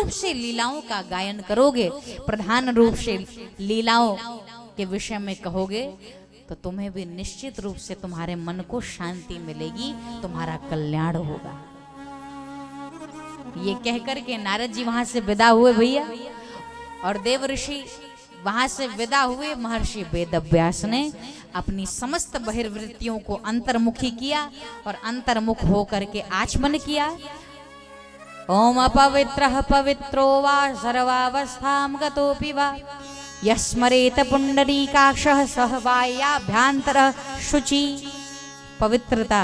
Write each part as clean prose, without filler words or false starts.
रूप से लीलाओं का गायन करोगे, प्रधान रूप से लीलाओं के विषय में कहोगे, तो तुम्हें भी निश्चित रूप से तुम्हारे मन को शांति मिलेगी, तुम्हारा कल्याण होगा। ये कहकर के नारद जी वहां से विदा हुए भैया, और देव ऋषि वहां से विदा हुए। महर्षि वेदव्यास ने अपनी समस्त बहिर्वृत्तियों को अंतर्मुखी किया और अंतर्मुख होकर के आचमन किया। ओम अपवित्रः पवित्रो वा सर्वावस्थां गतोऽपि वा यस्मरेत पुंडरीकाक्षः सह वायाभ्यान्तरः शुचि। पवित्रता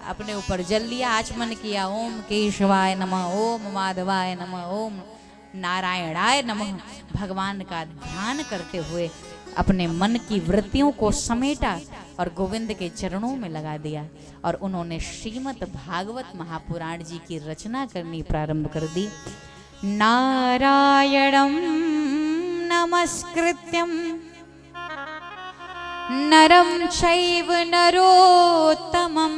अपने ऊपर जल लिया, आचमन किया। ओम केशवाय नमः, ओम माधवाय नमः, ओम नारायणाय नमः। भगवान का ध्यान करते हुए अपने मन की वृत्तियों को समेटा और गोविंद के चरणों में लगा दिया, और उन्होंने श्रीमद् भागवत महापुराण जी की रचना करनी प्रारंभ कर दी। नारायणं नमस्कृत्यं नरं चैव नरोत्तमं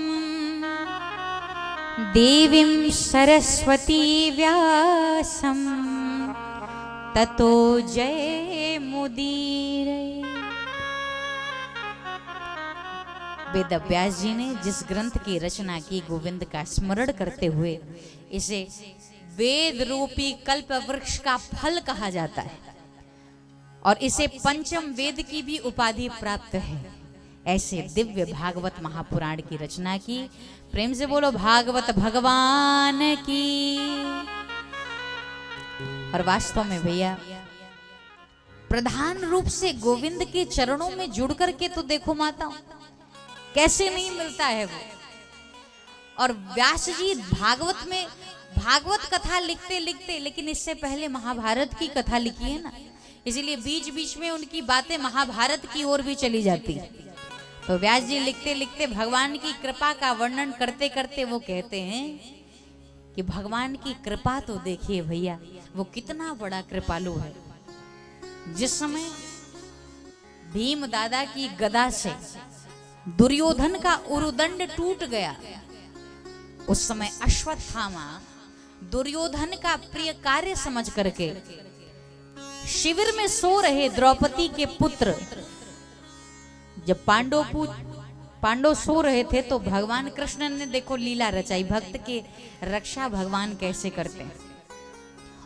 देवीं सरस्वती व्यासं ततो जय मुदीर। वेदव्यास जी ने जिस ग्रंथ की रचना की, गोविंद का स्मरण करते हुए, इसे वेद रूपी कल्प वृक्ष का फल कहा जाता है, और इसे पंचम वेद की भी उपाधि प्राप्त है। ऐसे दिव्य भागवत महापुराण की रचना की। प्रेम से बोलो भागवत भगवान की। और वास्तव में भैया प्रधान रूप से गोविंद के चरणों में जुड़ करके तो देखो माता, कैसे नहीं मिलता है वो। और व्यास जी भागवत में भागवत कथा लिखते लिखते, लेकिन इससे पहले महाभारत की कथा लिखी है ना, इसीलिए बीच बीच में उनकी बातें महाभारत की ओर भी चली जाती है। तो व्यास जी लिखते लिखते भगवान की कृपा का वर्णन करते करते वो कहते हैं कि भगवान की कृपा तो देखिए भैया, वो कितना बड़ा कृपालु है। जिस समय भीम दादा की गदा से दुर्योधन का उरुदंड टूट गया, उस समय अश्वत्थामा दुर्योधन का प्रिय कार्य समझ करके शिविर में सो रहे द्रौपदी के पुत्र, जब पांडव सो रहे थे, तो भगवान कृष्ण ने देखो लीला रचाई। भक्त के रक्षा भगवान कैसे करते हैं,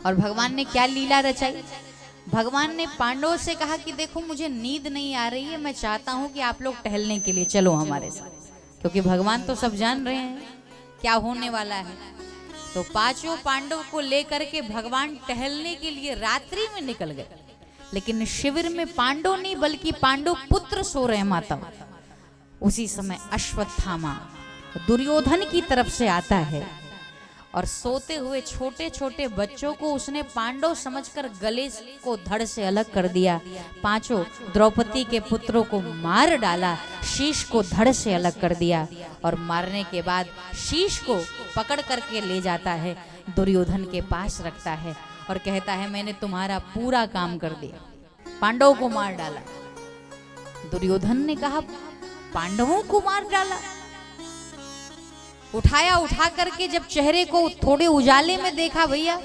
और भगवान ने क्या लीला रचाई। भगवान ने पांडवों से कहा कि देखो मुझे नींद नहीं आ रही है, मैं चाहता हूं कि आप लोग टहलने के लिए चलो हमारे साथ, क्योंकि भगवान तो सब जान रहे हैं क्या होने वाला है। तो पांचों पांडव को लेकर के भगवान टहलने के लिए रात्रि में निकल गए, लेकिन शिविर में पांडव नहीं बल्कि पांडव पुत्र सो रहे माता। उसी समय अश्वत्थामा दुर्योधन की तरफ से आता है, और सोते हुए छोटे छोटे बच्चों को उसने पांडव समझकर गले को धड़ से अलग कर दिया। पांचों द्रौपदी के पुत्रों को मार डाला, शीश को धड़ से अलग कर दिया, और मारने के बाद शीश को पकड़ करके ले जाता है, दुर्योधन के पास रखता है और कहता है मैंने तुम्हारा पूरा काम कर दिया, पांडवों को मार डाला। दुर्योधन ने कहा पांडवों को मार डाला? उठा करके जब चेहरे को थोड़े उजाले में देखा भैया,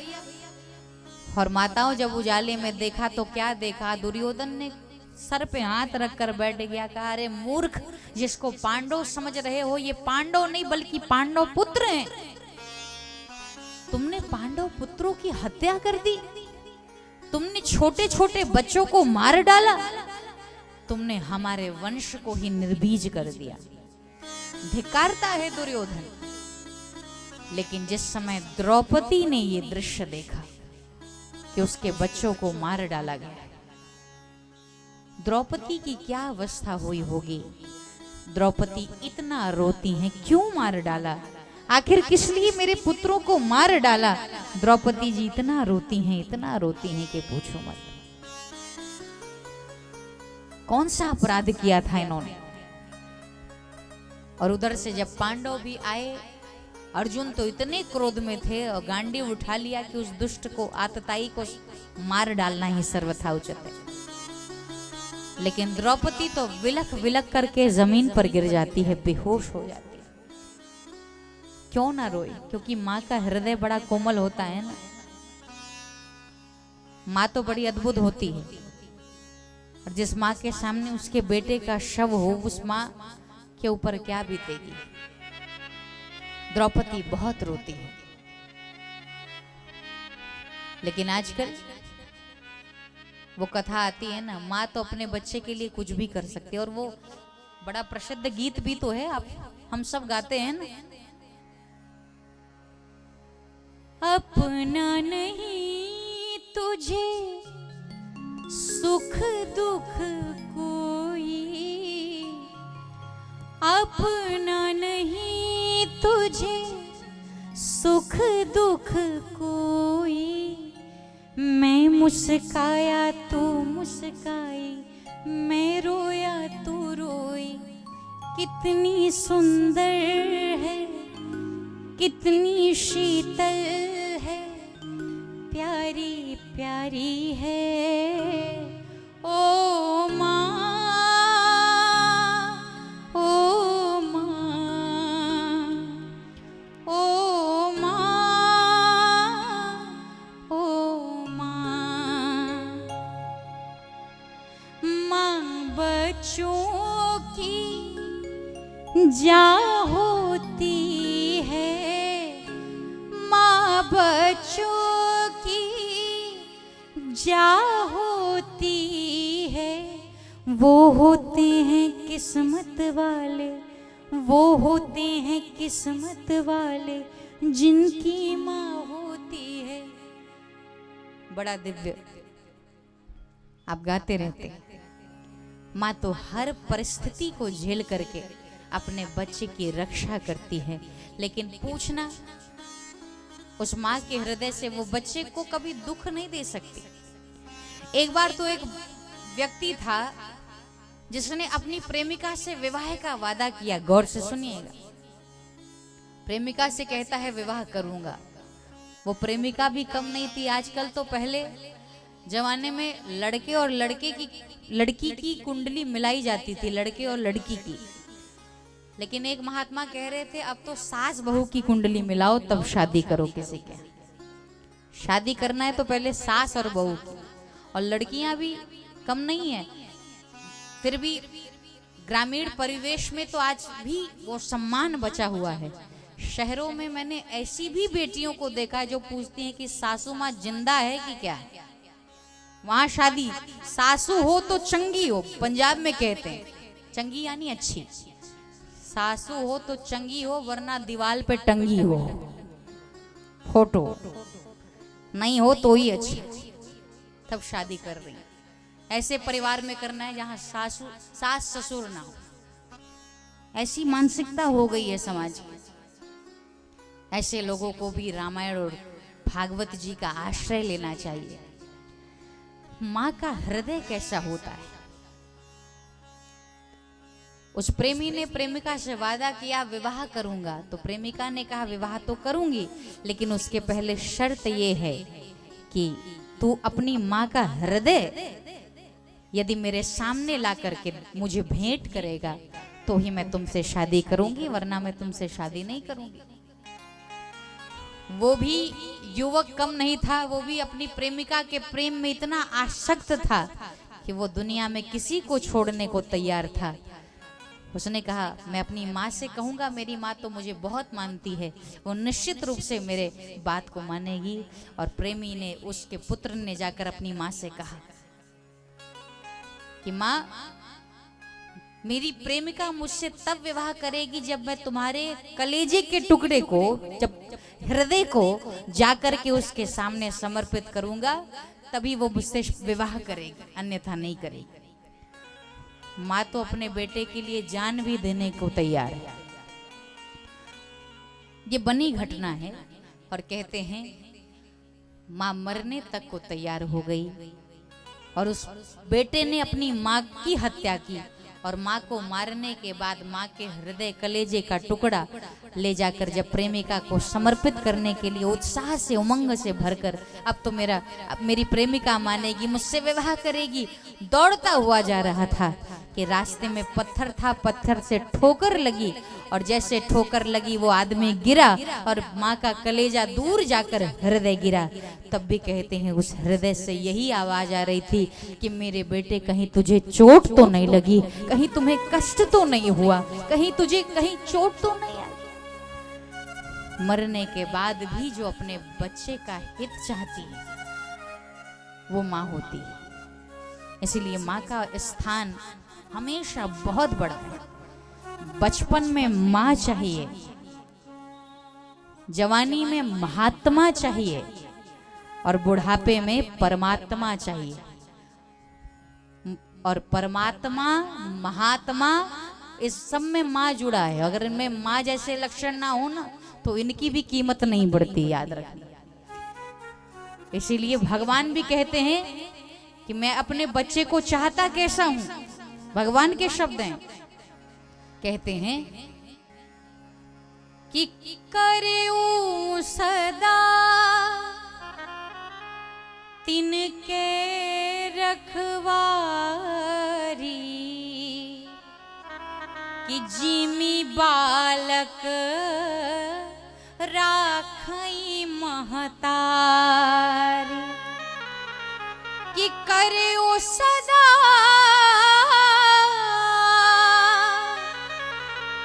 और माताओं जब उजाले में देखा तो क्या देखा, दुर्योधन ने सर पे हाथ रखकर बैठ गया। कहा अरे मूर्ख, जिसको पांडव समझ रहे हो, ये पांडव नहीं बल्कि पांडव पुत्र हैं। तुमने पांडव पुत्रों की हत्या कर दी, तुमने छोटे छोटे बच्चों को मार डाला, तुमने हमारे वंश को ही निर्बीज कर दिया। धिक्कारता है दुर्योधन। लेकिन जिस समय द्रौपदी ने ये दृश्य देखा कि उसके बच्चों को मार डाला गया, द्रौपदी की क्या अवस्था हुई होगी। द्रौपदी इतना रोती हैं, क्यों मार डाला, आखिर किस लिए मेरे पुत्रों को मार डाला। द्रौपदी जी इतना रोती हैं कि पूछो मत। कौन सा अपराध किया था इन्होंने। और उधर से जब पांडव भी आए, अर्जुन तो इतने क्रोध में थे और गांडीव उठा लिया कि उस दुष्ट को, आतताई को मार डालना ही सर्वथा उचित है। लेकिन द्रौपदी तो विलक विलक करके जमीन पर गिर जाती है, बेहोश हो जाती है। क्यों ना रोई, क्योंकि माँ का हृदय बड़ा कोमल होता है ना। माँ तो बड़ी अद्भुत होती है, और जिस माँ के सामने उसके बेटे का शव हो, उस माँ के ऊपर क्या बीतेगी। द्रौपदी बहुत रोती है। लेकिन आजकल वो कथा आती है ना, माँ तो अपने बच्चे के लिए कुछ भी कर सकती है, और वो बड़ा प्रसिद्ध गीत भी तो है, आप हम सब गाते हैं ना, अपना नहीं तुझे सुख दुख कोई, अपना नहीं तुझे सुख दुख कोई, मैं मुस्काया तू मुस्काई, मैं रोया तू रोई, कितनी सुंदर है कितनी शीतल है, प्यारी प्यारी है ओ माँ, ओ माँ, ओ माँ, ओ माँ। माँ बच्चों की जा होती है, माँ बच्चों की जा होती है, वो होते हैं किस्मत वाले, वो होते हैं किस्मत वाले, जिनकी माँ होती है। बड़ा दिव्य आप गाते रहते। माँ तो हर परिस्थिति को झेल करके अपने बच्चे की रक्षा करती है, लेकिन पूछना उस माँ के हृदय से वो बच्चे को कभी दुख नहीं दे सकती। एक बार तो एक व्यक्ति था जिसने अपनी प्रेमिका से विवाह का वादा किया। गौर से सुनिएगा, प्रेमिका से कहता है विवाह करूंगा। वो प्रेमिका भी कम नहीं थी। आजकल तो पहले जमाने में लड़के और लड़की की कुंडली मिलाई जाती थी, लड़के और लड़की की। लेकिन एक महात्मा कह रहे थे अब तो सास बहू की कुंडली मिलाओ तब शादी करो। किसी के शादी करना है तो पहले सास और बहू की। और लड़कियां भी कम नहीं है, फिर भी ग्रामीण परिवेश में तो आज भी वो सम्मान बचा हुआ है। शहरों में मैंने ऐसी भी बेटियों को देखा है जो पूछती हैं कि सासू माँ जिंदा है कि क्या है। वहां शादी सासू हो तो चंगी हो, पंजाब में कहते हैं चंगी यानी अच्छी। सासू हो तो चंगी हो, वरना दीवार पे टंगी हो फोटो, नहीं हो तो ही अच्छी, तब शादी कर रही। ऐसे परिवार में करना है जहां सास ससुर ना हो। ऐसी मानसिकता हो गई है समाज में। ऐसे लोगों को भी रामायण और भागवत जी का आश्रय लेना चाहिए। माँ का हृदय कैसा होता है। उस प्रेमी ने प्रेमिका से वादा किया विवाह करूंगा, तो प्रेमिका ने कहा विवाह तो करूंगी, लेकिन उसके पहले शर्त ये है कि तू अपनी माँ का हृदय यदि मेरे सामने ला करके मुझे भेंट करेगा तो ही मैं तुमसे शादी करूंगी, वरना मैं तुमसे शादी नहीं करूंगी। वो भी युवक कम नहीं था, वो भी अपनी प्रेमिका के प्रेम में इतना आसक्त था कि वो दुनिया में किसी को छोड़ने को तैयार था। उसने कहा मैं अपनी माँ से कहूँगा, मेरी माँ तो मुझे बहुत मानती है, वो निश्चित रूप से मेरे बात को मानेगी। और प्रेमी ने, उसके पुत्र ने जाकर अपनी माँ से कहा कि माँ मेरी प्रेमिका मुझसे तब विवाह करेगी जब मैं तुम्हारे कलेजे के टुकड़े को, जब हृदय को जाकर के उसके सामने समर्पित करूंगा, तभी वो मुझसे विवाह करेगी, अन्यथा नहीं करेगी। माँ तो अपने बेटे के लिए जान भी देने को तैयार है। ये बनी घटना है। और कहते हैं माँ मरने तक को तैयार हो गई और उस बेटे ने अपनी माँ की हत्या की। और माँ को मारने के बाद माँ के हृदय कलेजे का टुकड़ा ले जाकर जब प्रेमिका को समर्पित करने के लिए उत्साह से, उमंग से भरकर, अब मेरी प्रेमिका मानेगी, मुझसे विवाह करेगी, दौड़ता हुआ जा रहा था कि रास्ते में पत्थर था, पत्थर से ठोकर लगी और जैसे ठोकर लगी वो आदमी गिरा और माँ का कलेजा दूर जाकर हृदय गिरा। तब भी कहते हैं उस हृदय से यही आवाज आ रही थी कि मेरे बेटे कहीं तुझे चोट तो नहीं लगी, कहीं तुम्हें कष्ट तो नहीं हुआ, कहीं तुझे कहीं चोट तो नहीं आई। मरने के बाद भी जो अपने बच्चे का हित चाहती है वो माँ होती है। इसीलिए माँ का स्थान हमेशा बहुत बड़ा है। बचपन में माँ चाहिए, जवानी में महात्मा चाहिए और बुढ़ापे में परमात्मा चाहिए। और परमात्मा महात्मा इस सब में माँ जुड़ा है। अगर इनमें माँ जैसे लक्षण ना हो ना तो इनकी भी कीमत नहीं बढ़ती, याद रखना। इसीलिए भगवान भी कहते हैं कि मैं अपने बच्चे को चाहता कैसा हूं। भगवान के शब्द हैं, कहते हैं कि करेऊ सदा तिनके रखवारी, कि जिमी बालक राखई महतारी, कि करे ओ सदा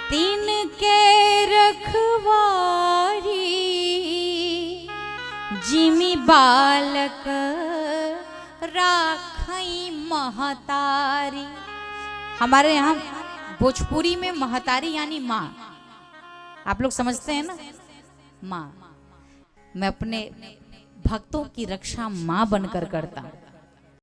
तिनके रखवारी, जिमी बालक राखई महतारी। हमारे यहाँ भोजपुरी में महतारी यानी माँ, आप लोग समझते हैं ना, माँ। मैं अपने भक्तों की रक्षा माँ बनकर करता हूँ।